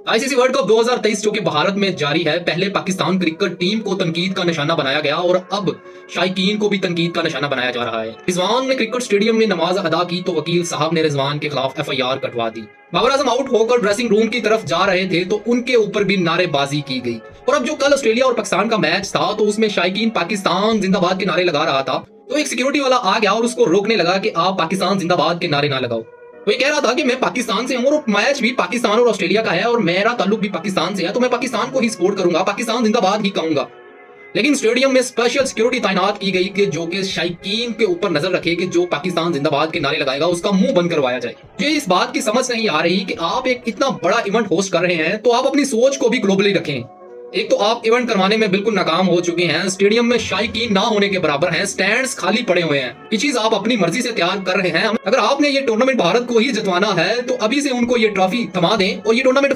ICC world cup 2023 जो कि भारत में जारी है, पहले पाकिस्तान क्रिकेट टीम को तनकीद का निशाना बनाया गया और अब शायकीन को भी तनकीद का निशाना बनाया जा रहा है। रिजवान ने क्रिकेट स्टेडियम में नमाज अदा की तो वकील साहब ने रिजवान के खिलाफ एफआईआर कटवा दी। बाबर आजम आउट होकर ड्रेसिंग रूम की तरफ जा रहे थे तो उनके ऊपर भी नारेबाजी की गई। और अब जो कल ऑस्ट्रेलिया और पाकिस्तान का मैच था तो उसमें शायकीन पाकिस्तान जिंदाबाद के नारे लगा रहा था, तो एक सिक्योरिटी वाला आ गया और उसको रोकने लगा कि आप पाकिस्तान जिंदाबाद के नारे ना लगाओ। वो कह रहा था कि मैं पाकिस्तान से हूं और मैच भी पाकिस्तान और ऑस्ट्रेलिया का है और मेरा ताल्लुक भी पाकिस्तान से है, तो मैं पाकिस्तान को ही सपोर्ट करूंगा, पाकिस्तान जिंदाबाद ही कहूंगा। लेकिन स्टेडियम में स्पेशल सिक्योरिटी तैनात की गई कि जो कि शायकीन के ऊपर नजर रखे कि जो पाकिस्तान जिंदाबाद के नारे लगाएगा उसका मुंह बंद करवाया जाए। ये इस बात की समझ नहीं आ रही कि आप एक इतना बड़ा इवेंट होस्ट कर रहे हैं तो आप अपनी सोच को भी ग्लोबली रखें। एक तो आप इवेंट करवाने में बिल्कुल नाकाम हो चुके हैं, स्टेडियम में शायकीन ना होने के बराबर हैं, स्टैंड्स खाली पड़े हुए हैं। ये चीज आप अपनी मर्जी से तैयार कर रहे हैं। अगर आपने ये टूर्नामेंट भारत को ही जितवाना है तो अभी से उनको ये ट्रॉफी थमा दें और ये टूर्नामेंट